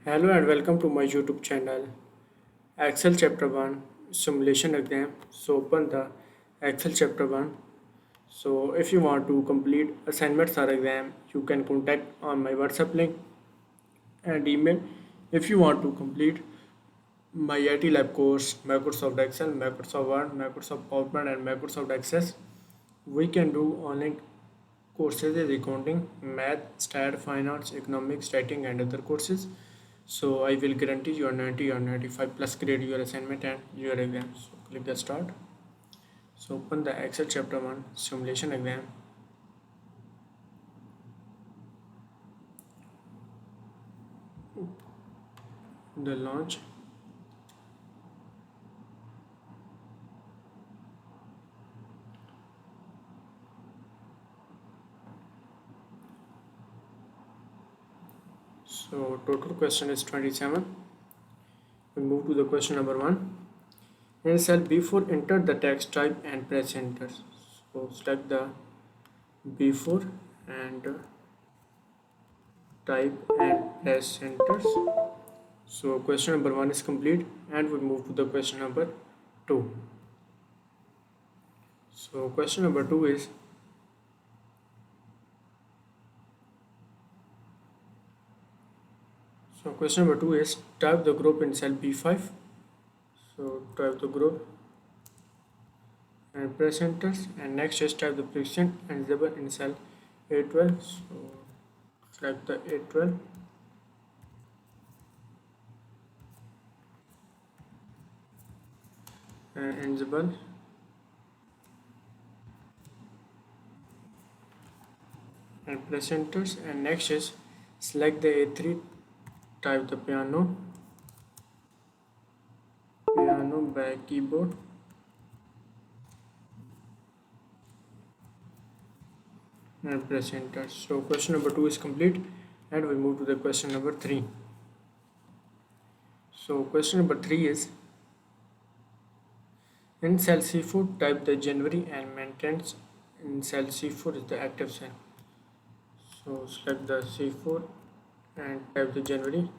Hello and welcome to my YouTube channel. Excel chapter 1 simulation exam. So open the Excel chapter 1. So if you want to complete assignments or exam, you can contact on my WhatsApp link and email. If you want to complete my IT lab course, Microsoft Excel, Microsoft Word, Microsoft PowerPoint and Microsoft Access, we can do online courses is accounting, math, stat, finance, economics, writing and other courses. So I will guarantee your 90 or 95 plus grade your assignment and your exam. So click the start. So open the Excel chapter 1 simulation exam. The launch. So total question is 27. We move to the question number 1. In cell B4 enter the text type and press enter. So select the B4 and type and press enter. So question number 1 is complete and we move to the question number 2. So question number 2 is type the group in cell B5. So type the group and press enter and next is type the precision and zebra in cell A12. So select the A12 and invisible and press enter and next is select the A3, type the piano by keyboard and press enter. So question number 2 is complete and we move to the question number 3. So question number 3 is in cell C4 type the January and maintenance in cell C4 is the active cell. So select the C4 and type the January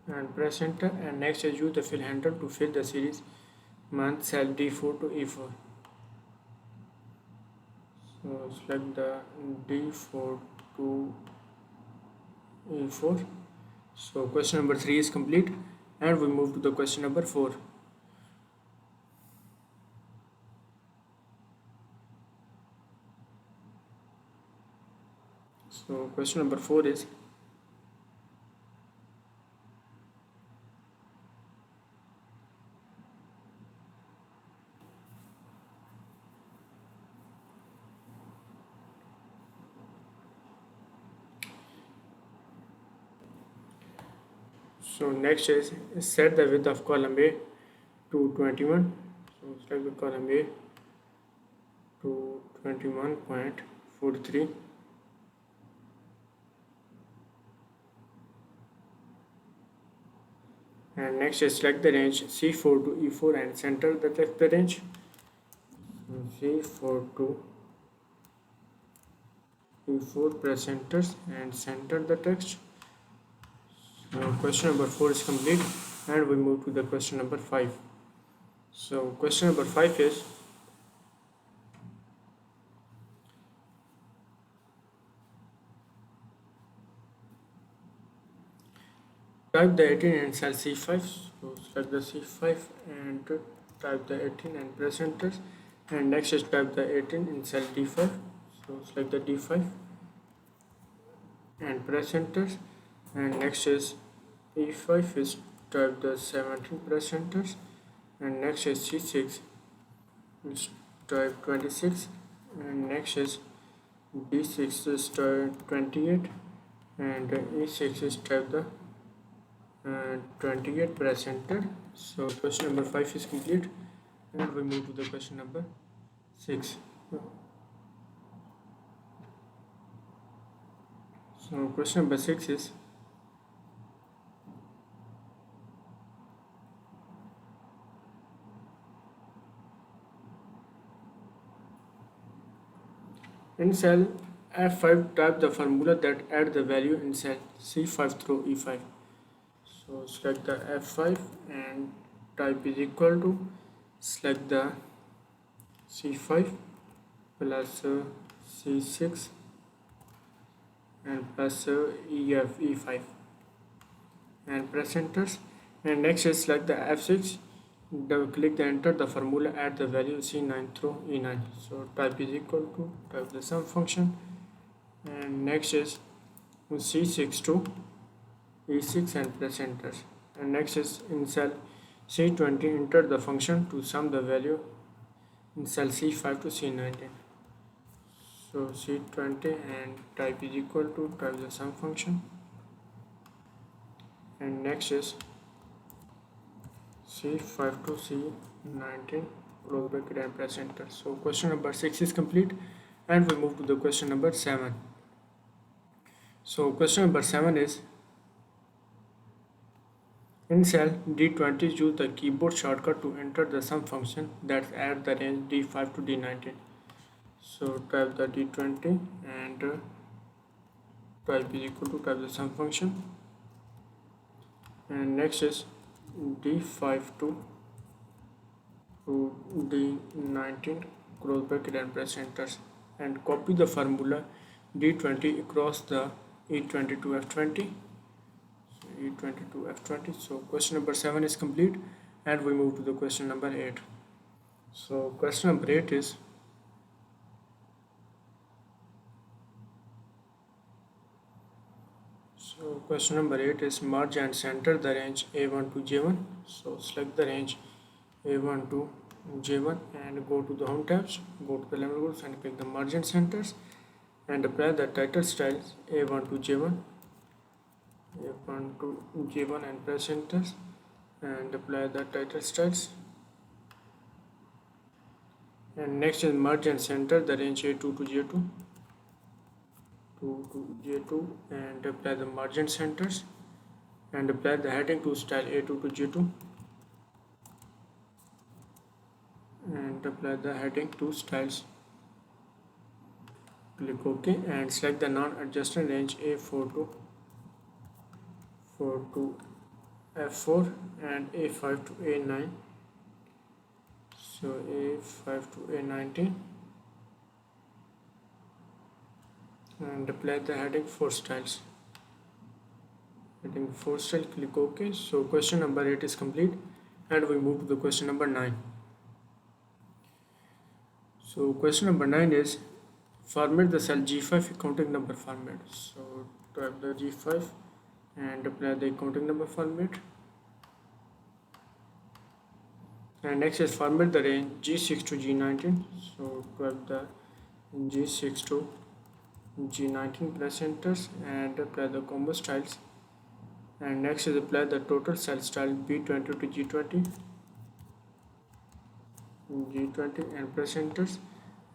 and press enter and next is use the fill handle to fill the series month cell D4 to E4. So select the D4 to E4. So question number 3 is complete and we move to the question number 4. So question number 4 is so next is set the width of column A to 21. So select the column A to 21.43 and next is select the range C4 to E4 and center the text the range. So C4 to E4 press enter and center the text. So question number 4 is complete and we move to the question number 5. So question number 5 is type the 18 in cell C5. So select the C5 and type the 18 and press enter and next is type the 18 in cell D5. So select the D5 and press enter and next is E5 is type the 17 press enter and next is C6 is type 26 and next is D6 is type 28 and E6 is type the 28 press enter. So question number 5 is complete and we move to the question number 6. So question number 6 is in cell F5, type the formula that add the value in cell C5 through E5. So select the F5 and type is equal to, select the C5 plus C6 and plus E5 and press enter. And next is select the F6, double click the enter the formula, add the value C9 through E9. So type is equal to, type the sum function, and next is C6 to E6 and press enter. And next is in cell C20, enter the function to sum the value in cell C5 to C19. So C20 and type is equal to, type the sum function, and next is C5 to C19, close bracket and press enter. So question number 6 is complete, and we move to the question number 7. So question number 7 is, in cell D20, use the keyboard shortcut to enter the sum function that's at the range D5 to D19. So type the D20 and type is equal to, type the sum function, and next is D5 to D19, close bracket and press enter, and copy the formula D20 across the E20 to F20. So E20 to F20. So question number 7 is complete, and we move to the question number 8. So question number 8 is, question number 8 is merge and center the range A1 to J1. So select the range A1 to J1 and go to the home tabs, go to the level groups and click the merge and centers, and apply the title styles A1 to J1, A1 to J1 and press enter, and apply the title styles. And next is merge and center the range A2 to J2, to J2, and apply the margin centers, and apply the heading to style A2 to J2, and apply the heading to styles. Click OK and select the non-adjusted range A4 to F4 and A5 to A9. So A5 to A19, and apply the heading 4 styles. Heading 4 style, click OK. So question number 8 is complete, and we move to the question number 9. So question number 9 is, format the cell G5 accounting number format. So type the G5 and apply the accounting number format. And next is format the range G6 to G19. So type the G6 to G19, press enters and apply the combo styles. And next is apply the total cell style B20 to G20, G20 and press enters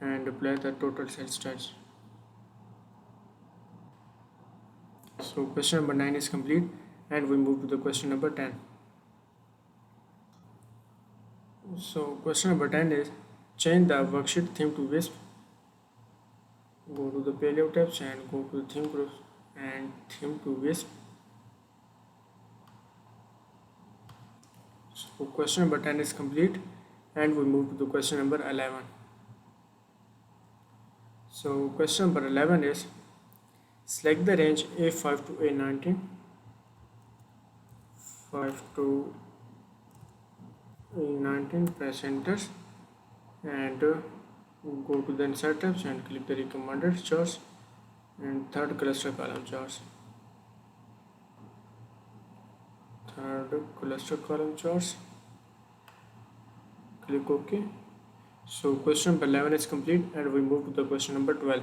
and apply the total cell styles. So question number 9 is complete, and we move to the question number 10. So question number 10 is, change the worksheet theme to Wisp. Go to the Paleo tabs and go to the theme groups and theme to Wisp. So question number 10 is complete, and we move to the question number 11. So question number 11 is, select the range A5 to A19, 5 to A19, press enter and go to the insert tabs and click the recommended charts and third cluster column charts. Third cluster column charts, click OK. So question number 11 is complete, and we move to the question number 12.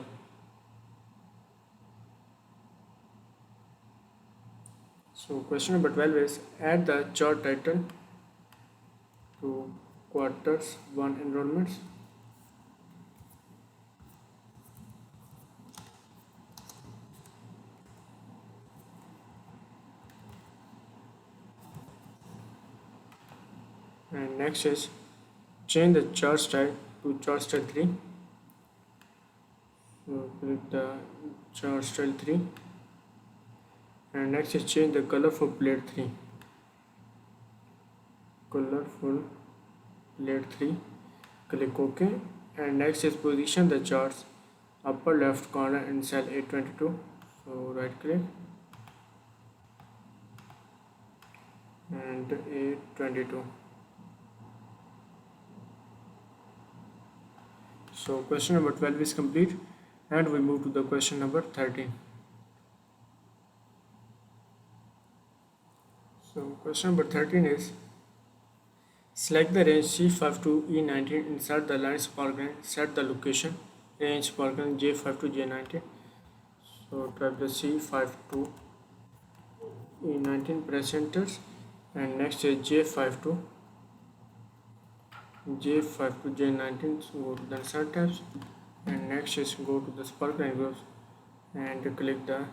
So question number 12 is, add the chart title to quarters 1 enrollments. And next is, change the chart style to chart style 3. So click the chart style 3, and next is change the color for plate 3. Colorful plate 3. Click OK, and next is position the charts upper left corner in cell A22. So right click and A22. So question number 12 is complete, and we move to the question number 13. So question number 13 is select the range C5 to E19, insert the line sparkline, set the location, range sparkline J5 to J19. So type the C5 to E19, press enter, and next is J5 to J19. So go to the insert tabs, and next is go to the sparkline groups and click the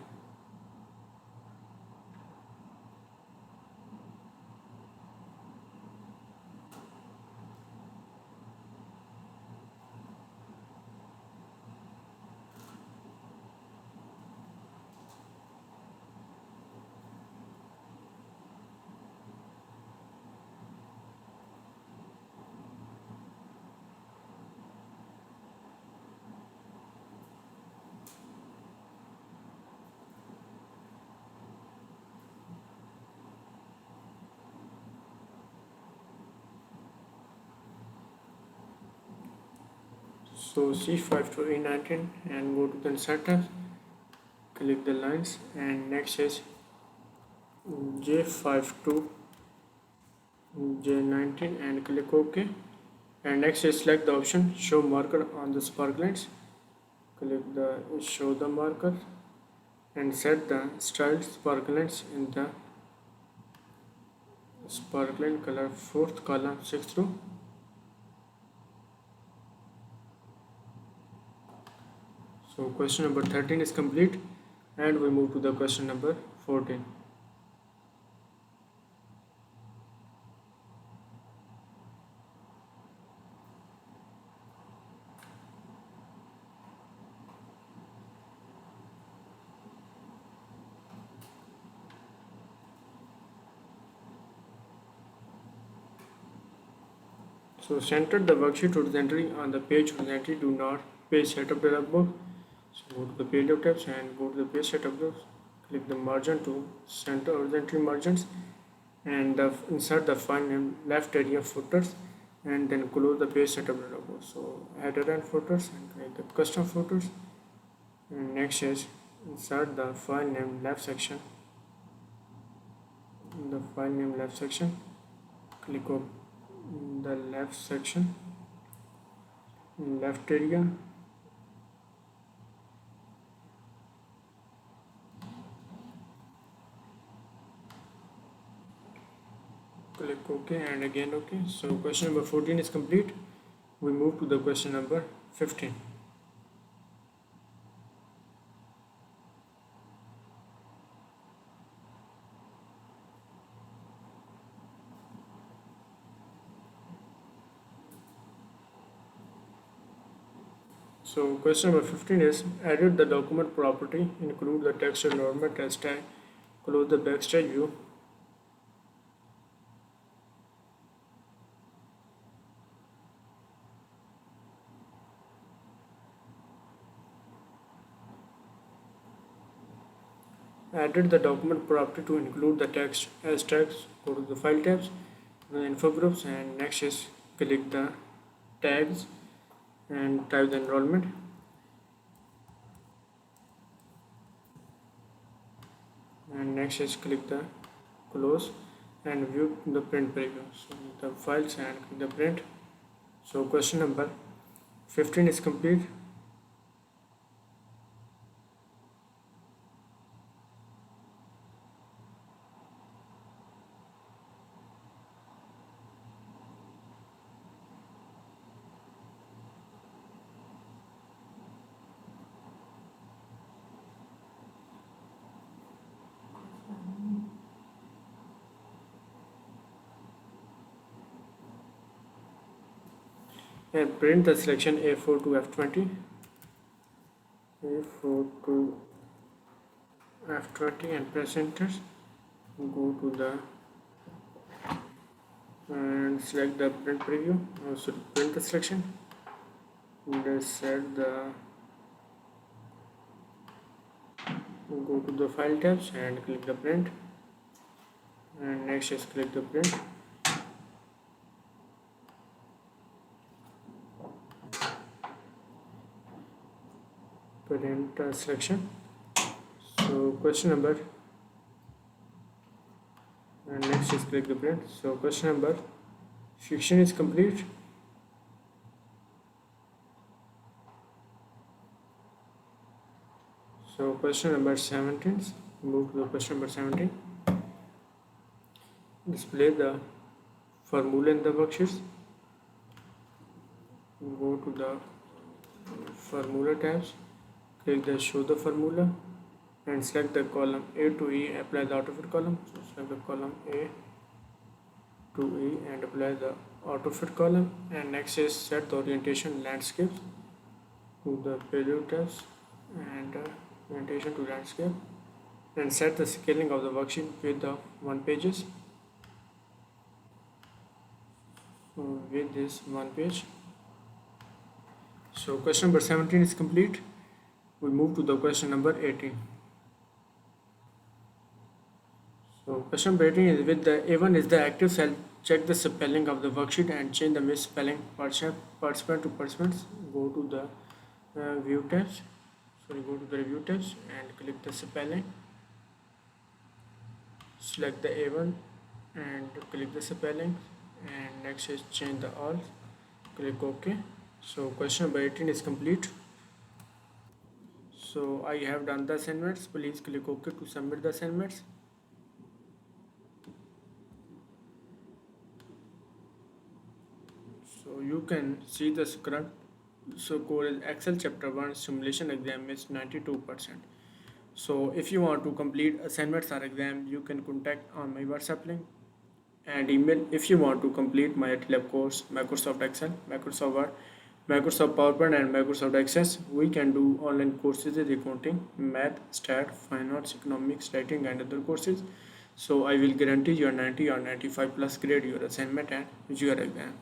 so C5 to E19 and go to the insert tabs, click the lines, and next is J5 to J19 and click OK, and next is select the option show marker on the sparklines, click the show the marker and set the style sparklines in the sparkline color 4th column 6th row. So question number 13 is complete, and we move to the question number 14. So center the worksheet horizontally on the page horizontally. Do not page setup dialog box. So go to the page of tabs and go to the page setup box. Click the margin to center horizontally margins, and insert the file name left area footers, and then close the page setup dialog box. So header and footers, and create the custom footers. And next is insert the file name left section. In the file name left section, click on the left section, left area, click OK and again OK. So question number 14 is complete. We move to the question number 15. So question number 15 is edit the document property, include the text environment as tag, close the backstage view. Edit the document property to include the text as tags, go to the file tabs, the info groups, and next is click the tags and type the enrollment. And next is click the close and view the print preview. So the files and click the print. So question number 15 is complete. And print the selection A4 to F20. Go to F20 and press enter. Go to the and select the print preview. Also print the selection. Then set the go to the file tabs and click the print. And next is click the print. Print selection. So question number. And next is click the print. So question number 16 is complete. So question number 17. Move to the question number 17. Display the formula in the worksheets. Go to the formula tabs. Click the show the formula and select the column A to E. Apply the autofit column. So select the column A to E and apply the autofit column. And next is set the orientation landscapes to the preview tabs and orientation to landscape and set the scaling of the worksheet with the one pages. So with this one page. So question number 17 is complete. We move to the question number 18. So question number 18 is with the A1 is the active cell. Check the spelling of the worksheet and change the misspelling participant to participants. Go to the view tabs. Go to the review tabs and click the spelling. Select the A1 and click the spelling. And next is change the all. Click OK. So question number 18 is complete. So I have done the assignments. Please click OK to submit the assignments. So you can see the current score is Excel chapter 1 simulation exam is 92%. So if you want to complete assignments or exam, you can contact on my WhatsApp link and email. If you want to complete my lab course, Microsoft Excel, Microsoft Word, Microsoft PowerPoint and Microsoft Access, we can do online courses in accounting, math, stat, finance, economics, writing and other courses. So I will guarantee your 90 or 95 plus grade your assignment and your exam.